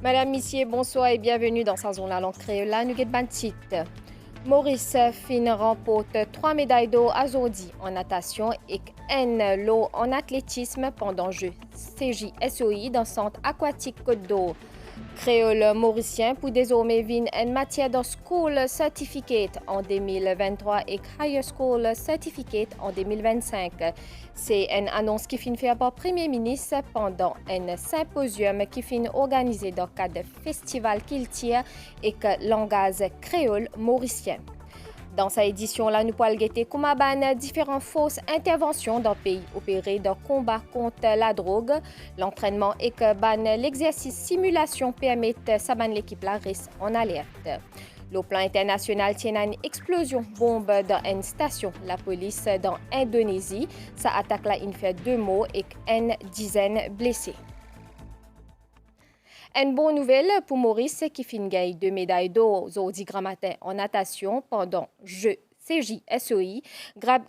Madame, Messieurs, bonsoir et bienvenue dans sa zone la langue créole. Nous avons titre. Maurice Fin remporte 3 médailles d'or à Zordi en natation et N l'eau en athlétisme pendant Jeux CJSOI dans le centre aquatique Côte d'Or. Créole mauricien pour désormais vin en matière de School Certificate en 2023 et Higher School Certificate en 2025. C'est une annonce qui finit fait par le Premier ministre pendant un symposium qui finit organisé dans le cadre du festival Kiltier et que langage créole mauricien. Dans cette édition-là, nous pourrons guetter comment différentes fausses interventions dans le pays opérées dans le combat contre la drogue. L'entraînement et que l'exercice simulation permettent ça l'équipe la reste en alerte. Le plan international tient à une explosion bombe dans une station. La police dans Indonésie, ça attaque là, il fait 2 morts et une dizaine blessés. Une bonne nouvelle pour Maurice qui finit gagner 2 médailles d'or aujourd'hui grand matin en natation pendant Jeux CJSOI.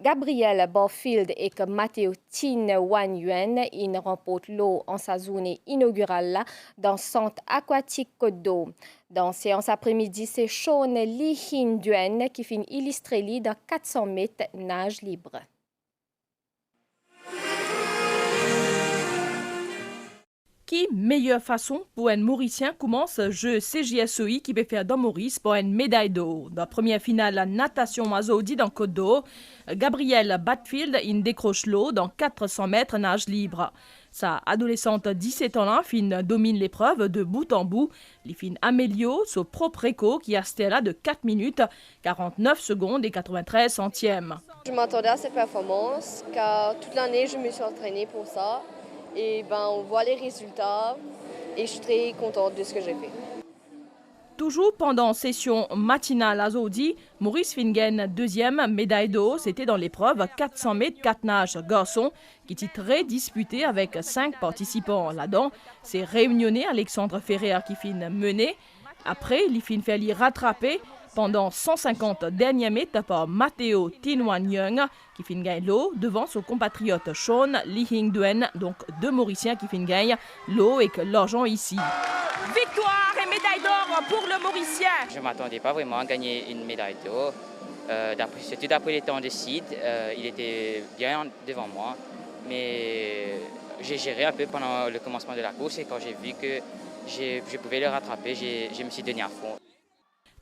Gabriel Barfield et Matteo Tin Wan Yuan ils remportent l'eau en sa journée inaugurale dans le centre aquatique Côte d'Or. Dans la séance après-midi, c'est Sean Lee Hin Duen qui finit illustré dans 400 mètres nage libre. Qui meilleure façon pour un Mauricien commence jeu CJSOI qui peut faire dans Maurice pour une médaille d'or. Dans la première finale, la natation Mazoudi dans Côte d'Or, Gabriel Batfield il décroche l'eau dans 400 mètres nage libre. Sa adolescente 17 ans domine l'épreuve de bout en bout. Les filles améliorent son propre écho qui a là de 4 minutes, 49 secondes et 93 centièmes. Je m'attendais à cette performance car toute l'année je me suis entraînée pour ça. Et on voit les résultats et je suis très contente de ce que j'ai fait. Toujours pendant session matinale à Zodi, Maurice Fingen, deuxième médaille d'or, c'était dans l'épreuve 400 mètres 4 nages garçon qui était très disputé avec 5 participants. Là-dedans, c'est réunionné Alexandre Ferrer qui finit mené. Après, il finit fait l'y rattraper pendant 150 derniers mètres par Matteo Tin Young qui finit gagner l'eau devant son compatriote Sean Lee Hing Duen, donc 2 Mauriciens qui finissent gagner l'eau et que l'argent ici. Victoire et médaille d'or pour le Mauricien. Je ne m'attendais pas vraiment à gagner une médaille d'or. Surtout d'après les temps de Sid, il était bien devant moi. Mais j'ai géré un peu pendant le commencement de la course et quand j'ai vu que je pouvais le rattraper, je me suis donné à fond.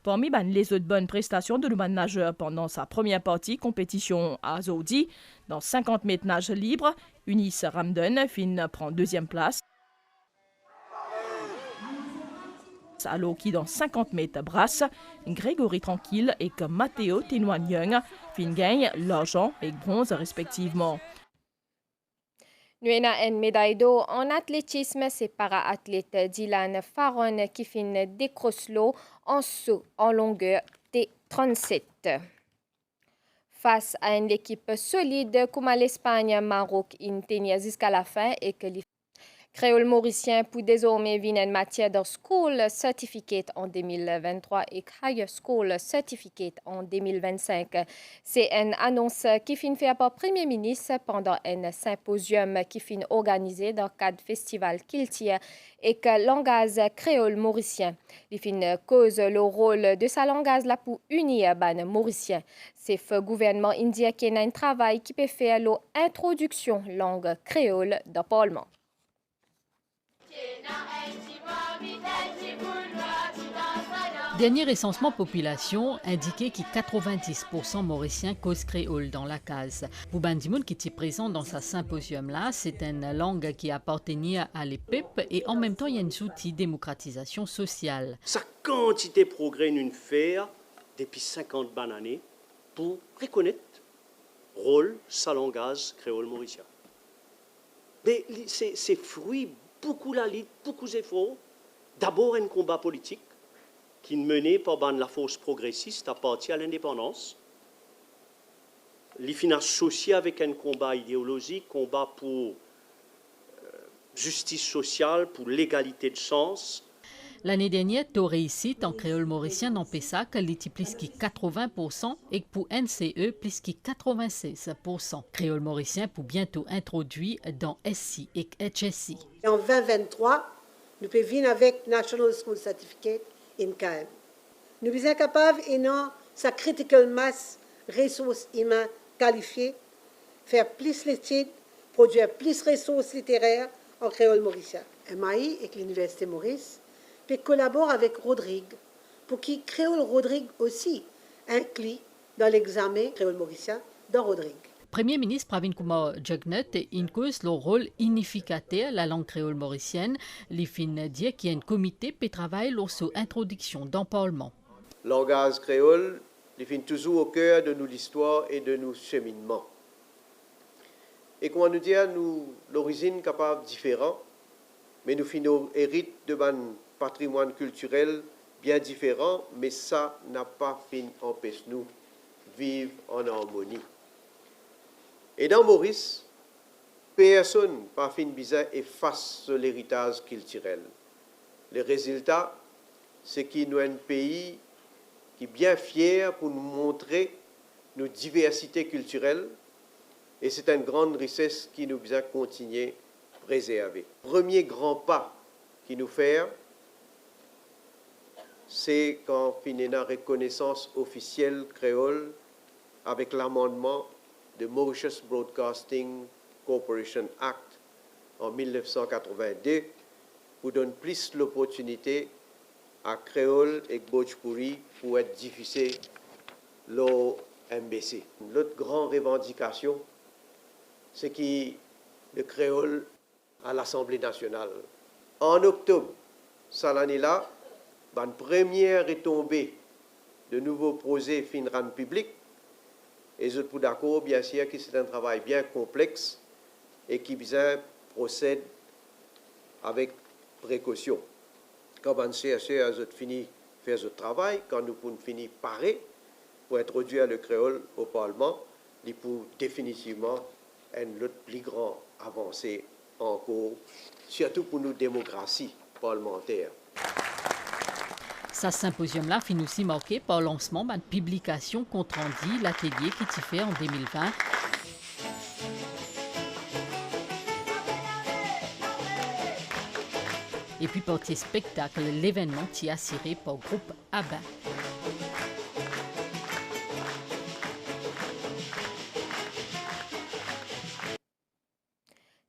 Parmi les autres bonnes prestations de l'humain nageur pendant sa première partie compétition à Zodi, dans 50 mètres nage libre, Eunice Ramden prend deuxième place. À l'eau qui dans 50 mètres brasse, Grégory Tranquille et que Matteo Tin Young gagne l'argent et bronze respectivement. Nous avons une médaille d'or en athlétisme, c'est para-athlète Dylan Faron qui finit décroche l'eau en saut en longueur T37. Face à une équipe solide comme l'Espagne, Maroc, il tenait jusqu'à la fin et que les créole mauricien pour désormais venir en matière de School Certificate en 2023 et Higher School Certificate en 2025. C'est une annonce qui finit faite par le Premier ministre pendant un symposium qui finit organisé dans le cadre du festival Kiltier et que langage créole mauricien. Il finit cause le rôle de sa langage là pour unir les mauriciens. C'est le gouvernement indien qui a un travail qui peut faire l'introduction langue créole dans le Parlement. Dernier recensement population indiquait que 90% mauriciens causent créole dans la case. Pour Bandimoun qui était présent dans sa symposium-là, c'est une langue qui appartenait à l'EPEP et en même temps il y a une outil démocratisation sociale. Sa quantité de progrès nous faire depuis 50 bonnes années pour reconnaître le rôle sa langage créole mauricien. Mais c'est fruit beaucoup la lutte, beaucoup d'efforts. D'abord un combat politique qui est mené par la force progressiste à partir de l'indépendance. Les fins associées avec un combat idéologique, combat pour justice sociale, pour l'égalité de chance. L'année dernière, taux réussite en créole mauricien dans PESAC était plus que 80% et pour NCE plus que 96%. Créole mauricien pour bientôt introduit dans SI et HSI. En 2023, nous pouvons venir avec National School Certificate NKM. Nous sommes capables, et non, sa critical mass, ressources humaines qualifiées, faire plus d'études, produire plus de ressources littéraires en créole mauricien. MAI et l'Université Maurice peut collaborer avec Rodrigue pour qu'il créole Rodrigue aussi inclus dans l'examen créole mauricien dans Rodrigue. Premier ministre Pravin Kumar Jugnauth incluse le rôle unificateur de la langue créole mauricienne. Il fin dire qu'il y a un comité qui travaille sur l'introduction dans le Parlement. Le langage créole il fin toujours au cœur de nos histoires et de nos cheminements. Et quand on nous dit l'origine capable différente, mais nous finissons hérite de un patrimoine culturel bien différent, mais ça n'a pas fini empêcher nous vivre en harmonie. Et dans Maurice, personne n'a pas fini bizarre efface l'héritage culturel. Le résultat, c'est qu'il nous a un pays qui est bien fier pour nous montrer nos diversités culturelles, et c'est une grande richesse qui nous a continué à préserver. Le premier grand pas qui nous fait, c'est quand on finit la reconnaissance officielle créole avec l'amendement de Mauritius Broadcasting Corporation Act en 1982 pour donner plus l'opportunité à créole et Bhojpuri pour être diffusé l'OMBC. L'autre grande revendication, c'est que le créole à l'Assemblée nationale. En octobre, cette année-là, une première retombée de nouveaux projets finran public. Et je suis d'accord, bien sûr, que c'est un travail bien complexe et qui procède avec précaution. Quand on cherche à finir faire ce travail, quand nous pouvons finir parer pour introduire le créole au Parlement, il faut définitivement une autre plus grande avancée encore, surtout pour nos démocraties parlementaires. Ce symposium-là finit aussi marqué par le lancement d'une publication compte rendu l'atelier qui s'est fait en 2020. Et puis par tes spectacles, l'événement qui est assuré par le groupe ABBA.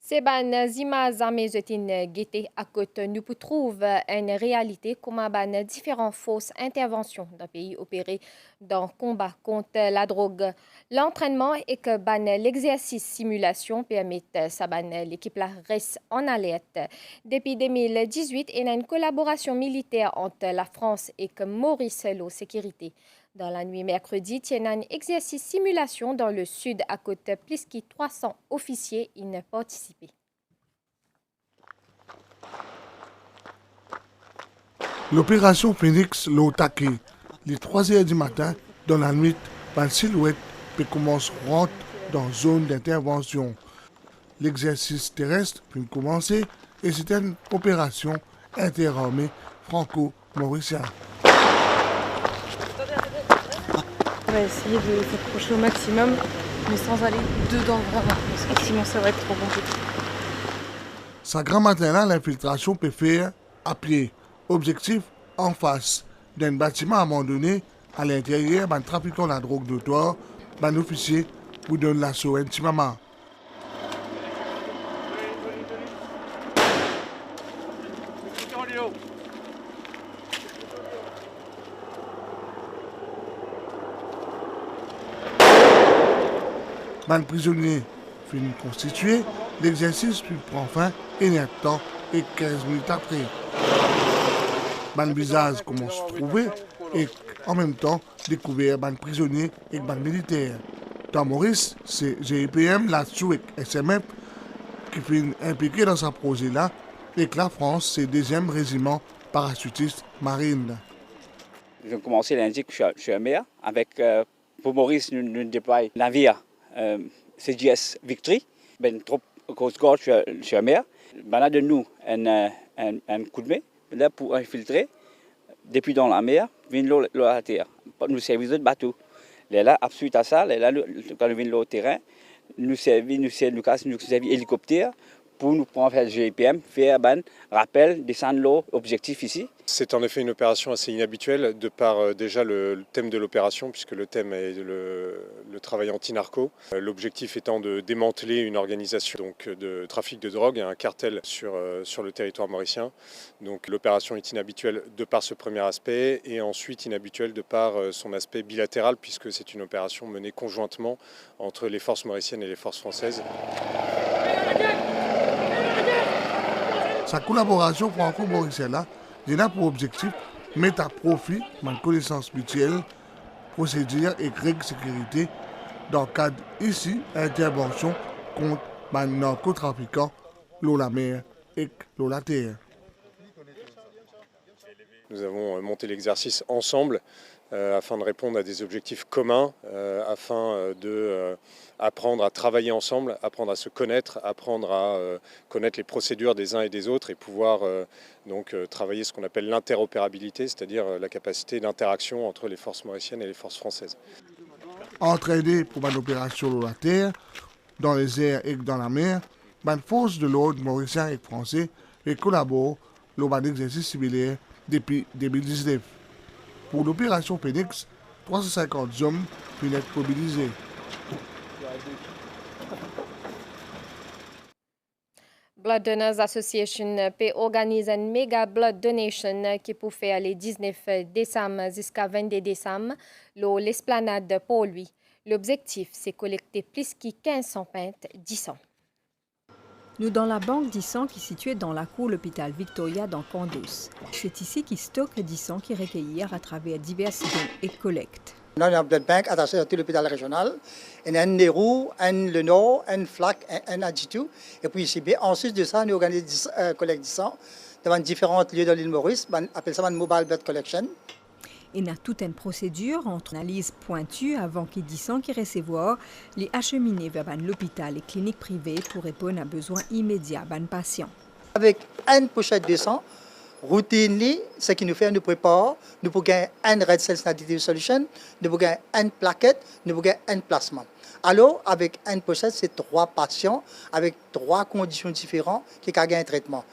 Ces images amézotin guetté à côté nous trouvent une réalité comme différentes fausses interventions d'un pays opéré dans le combat contre la drogue. L'entraînement et que l'exercice simulation permettent l'équipe la reste en alerte. Depuis 2018, il y a une collaboration militaire entre la France et que Maurice Lo Sécurité. Dans la nuit mercredi, il y a un exercice simulation dans le sud à côté, plus que 300 officiers y ont participé. L'opération Phoenix l'a attaqué. Les 3 heures du matin, dans la nuit, une silhouette peut commencer à rentrer dans la zone d'intervention. L'exercice terrestre peut commencer et c'est une opération interarmée franco-mauricienne. On va essayer de s'approcher au maximum, mais sans aller dedans vraiment, parce que sinon ça va être trop compliqué. Sa grand matin-là, l'infiltration peut faire à pied. Objectif, en face d'un bâtiment abandonné, à l'intérieur, d'un trafiquant de la drogue d'auteur, d'un officier pour donner l'assaut intimement. Un prisonnier fini constitué, l'exercice prend fin 1 temps et 15 minutes après. Un visage commence à se trouver et en même temps découvert un prisonnier et un militaire. Dans Maurice, c'est GIPM, la SUEC SMF qui finit impliqué dans ce projet-là et que la France, c'est le 2e régiment parachutiste marine. J'ai commencé lundi que je suis à mer. Pour Maurice, nous déployons navire. CGS Victory, ben trop Coast Guard, je suis à mer. Ben là de nous un coup de main, là pour infiltrer, depuis dans la mer, viennent l'eau à la terre. Nous servons de bateau. Là, suite à ça, là, quand nous venons l'eau au terrain, nous servons hélicoptère pour nous prendre faire le GPM, faire un rappel, descendre l'eau, objectif ici. C'est en effet une opération assez inhabituelle de par déjà le thème de l'opération, puisque le thème est le travail anti-narco. L'objectif étant de démanteler une organisation donc, de trafic de drogue, un cartel sur le territoire mauricien. Donc l'opération est inhabituelle de par ce premier aspect et ensuite inhabituelle de par son aspect bilatéral, puisque c'est une opération menée conjointement entre les forces mauriciennes et les forces françaises. Sa collaboration franco-mauricienne a pour objectif de mettre à profit ma connaissance mutuelle, procédures et règles de sécurité dans le cadre ici d'intervention contre les narcotrafiquants, l'eau la mer et l'eau la terre. Nous avons monté l'exercice ensemble afin de répondre à des objectifs communs, afin d'apprendre à travailler ensemble, apprendre à se connaître, apprendre à connaître les procédures des uns et des autres et pouvoir donc travailler ce qu'on appelle l'interopérabilité, c'est-à-dire la capacité d'interaction entre les forces mauriciennes et les forces françaises. Entraînés pour une opération sur la terre, dans les airs et dans la mer, les forces de l'ordre mauriciens et français et collaborent dans un exercice similaire depuis 2019. Pour l'opération Phoenix, 350 hommes viennent être mobilisés. Blood Donors Association peut organiser une méga blood donation qui peut faire les 19 décembre jusqu'à 22 décembre l'esplanade pour lui. L'objectif, c'est collecter plus que 1500 pintes 10 ans. Nous dans la banque d'Issan qui est située dans la cour l'hôpital Victoria dans Condos. C'est ici qui stocke d'Issan qui recueillir à travers divers dons et collectes. Nous avons un blood bank attaché à tout l'hôpital régional. Il y a un Nérou, un Le Nord, un Flac, un Adjitou. Et puis ici, ensuite de ça, nous organisons collecte d'Issan dans différents lieux de l'île Maurice. On appelle ça une mobile blood collection. Il y a toute une procédure entre analyse pointue avant qu'il disent qui recevoir les acheminer vers l'hôpital et cliniques privées pour répondre à besoins immédiats des patients. Avec une pochette de sang, routine, ce qui nous fait, nous prépare, nous pouvons gagner un red cell additive solution, nous pouvons gagner une plaquette, nous pouvons gagner un plasma. Alors, avec une pochette, c'est 3 patients avec 3 conditions différentes qui gagnent un traitement.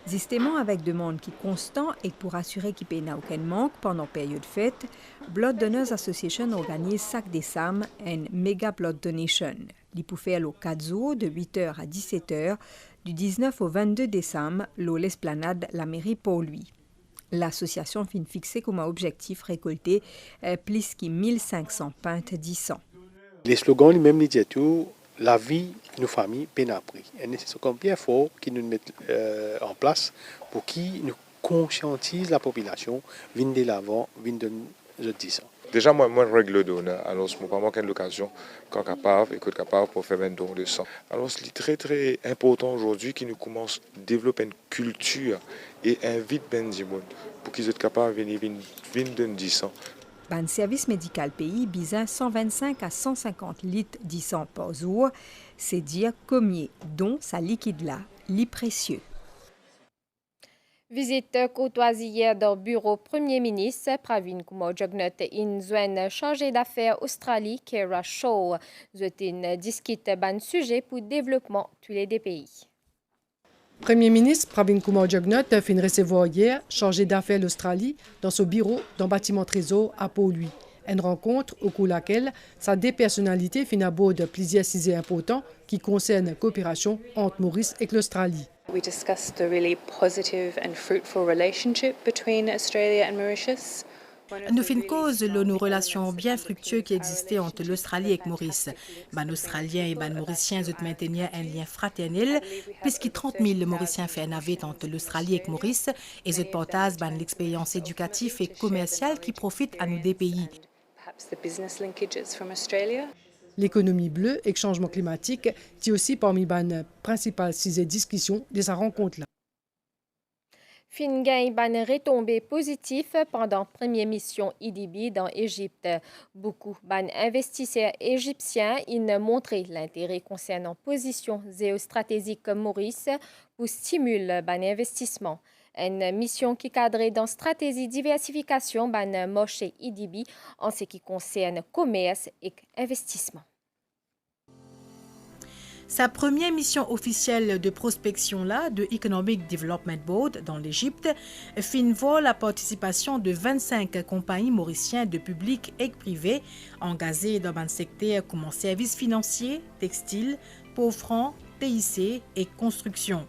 Justement, avec demande qui est constant et pour assurer qu'il n'y ait aucun manque pendant la période fête, Blood Donors Association organise chaque décembre une méga blood donation. Il peut faire le 4 jours de 8h à 17h du 19 au 22 décembre, l'esplanade la mairie pour lui. L'association fin fixée comme objectif récolter plus que 1500 pintes 10 ans. Les slogans lui-même disent tout. La vie, nos familles, bien appris. Et c'est comme bien fort qu'ils nous mettent en place pour qu'ils nous conscientisent la population, viennent de l'avant, viennent de 10 ans. Déjà, moi, je règle le don. Alors, je ne pas manquer l'occasion quand capable pour faire un don de sang. Alors, c'est très, très important aujourd'hui qu'ils nous commencent à développer une culture et invite Ben Dimoun pour qu'ils soient capables de venir de 10 ans. Un service médical pays besoin 125 à 150 litres d'issant par jour, c'est dire combien dont ça liquide là, li précieux. Visite courtoisie hier dans le bureau Premier ministre Pravin Kumar Jugnauth in zone chargé d'affaires Australie Kara Shaw. Zotin discute ban sujet pour développement tous les deux pays. Premier ministre Pravin Kumar Jugnauth a fait recevoir hier chargé d'affaires l'Australie dans son bureau dans le bâtiment Trésor à Port-Louis. Une rencontre au cours de laquelle sa deux personnalités fin aborde plusieurs sujets importants qui concernent la coopération entre Maurice et l'Australie. We discussed the really positive and fruitful relationship between Australia and Mauritius. Nous faisons cause de nos relations bien fructueuses qui existaient entre l'Australie et Maurice. Les Australiens et les Mauriciens ont maintenu un lien fraternel, puisque 30 000 Mauriciens font navette entre l'Australie et Maurice et ils partagent l'expérience éducative et commerciale qui profite à nos deux pays. L'économie bleue et le changement climatique sont aussi parmi les principales sujets de discussion de sa rencontre-là. Fin gain ban retombée positive pendant la première mission IDB dans l'Égypte. Beaucoup d'investisseurs égyptiens ont montré l'intérêt concernant position géostratégique comme Maurice pour stimuler l'investissement. Une mission qui cadre dans stratégie diversification ban marché IDB en ce qui concerne commerce et investissement. Sa première mission officielle de prospection là, de Economic Development Board dans l'Égypte, fin voit la participation de 25 compagnies mauriciennes de public et privé engagées dans un secteur comme services financiers, textiles, pauvres francs, TIC et construction.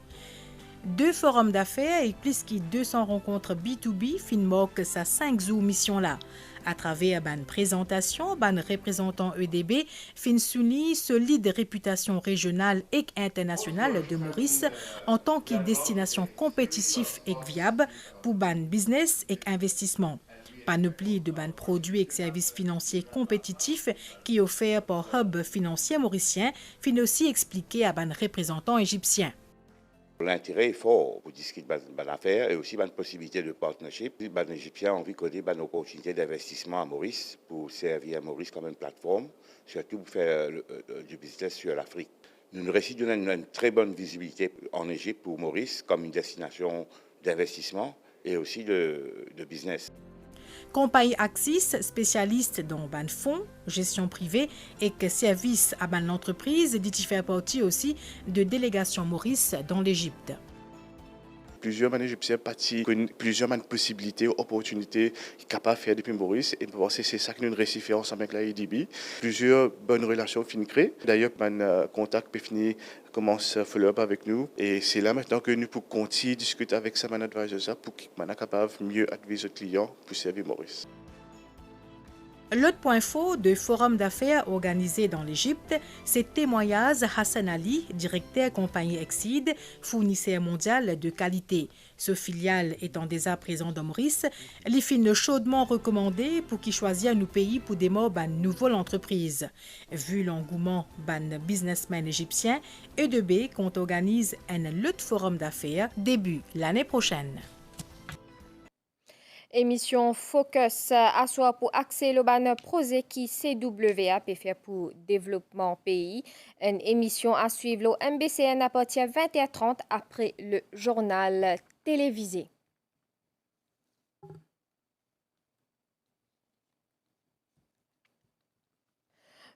2 forums d'affaires et plus que 200 rencontres B2B fin marquent sa 5 jours mission là. À travers une présentation, un représentant EDB fin souligne solide réputation régionale et internationale de Maurice en tant que destination compétitive et viable pour ban business et investissement. Panoplie de ban produits et services financiers compétitifs qui est offert par Hub financier mauricien fin aussi expliqué à un représentant égyptien. L'intérêt est fort pour discuter de l'affaire et aussi de possibilités de partnership. Les Égyptiens ont vu qu'on a une opportunité d'investissement à Maurice pour servir à Maurice comme une plateforme, surtout pour faire du business sur l'Afrique. Nous réussissons une très bonne visibilité en Égypte pour Maurice comme une destination d'investissement et aussi de business. Compagnie Axis, spécialiste dans ban fonds, gestion privée et services à ban l'entreprise, dit faire partie aussi de délégation Maurice dans l'Égypte. Plusieurs Égyptiens partis plusieurs possibilités, opportunités capables de faire depuis Maurice et c'est ça que nous réussissons ensemble avec la IDB. Plusieurs bonnes relations finissent créées. D'ailleurs, un contact peut finir commence à follow-up avec nous et c'est là maintenant que nous pouvons continuer à discuter avec sa advisor pour qu'ils soient capables de mieux adviser aux clients pour servir Maurice. L'autre point fort de forum d'affaires organisé dans l'Égypte, c'est témoignage Hassan Ali, directeur compagnie Exceed, fournisseur mondial de qualité. Ce filiale étant déjà présent dans Maurice, il finit chaudement recommandé pour qu'il choisisse un pays pour démarrer une nouvelle entreprise. Vu l'engouement ban businessmen égyptiens, EDB compte organiser un autre forum d'affaires début l'année prochaine. Émission Focus à soi pour accès le ban projet qui CWA peut faire pour développement pays. Une émission à suivre le MBCN à partir de 20h30 après le journal télévisé.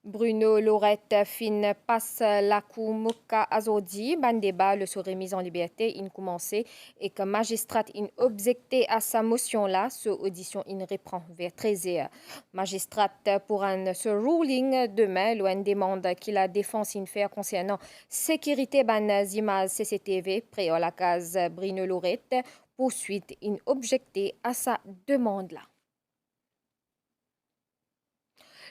Bruno Lorette fin passe la cour Mouka Azodi. Ban débat le serait mis en liberté. Il commençait et que magistrat in objecté à sa motion-là. Ce audition in reprend vers 13h. Magistrat pour un ce ruling demain. Loin demande qu'il la défense in faire concernant sécurité ban images CCTV près à la case Bruno Lorette. Poursuite in objecté à sa demande-là.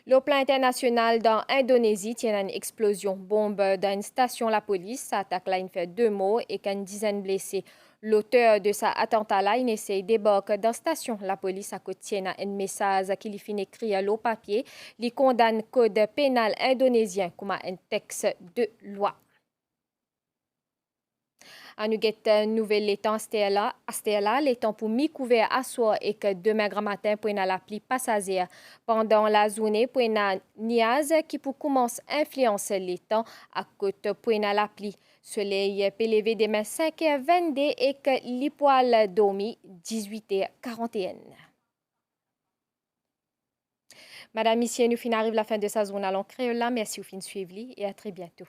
Le plan international dans l'Indonésie tient une explosion bombe dans une station la police. Attaque là, il fait 2 morts et qu'une dizaine blessés. L'auteur de cet attentat-là, il essaie de débarquer dans la station. La police a tient un message qui lui fait écrire au papier. Il condamne le code pénal indonésien comme un texte de loi. À nous guette nouvelle temps Stella, les temps pour mi-couvert à soir et que demain grand matin pour la pluie passagère. Pendant la journée pour une niaise qui peut commencer à influencer les temps à côté pour la pluie. Soleil peut lever demain 5h22 et que les poils dormi 18h41. Madame, Monsieur, nous fin arrive la fin de sa journée à l'encre. Merci au fin suivi et à très bientôt.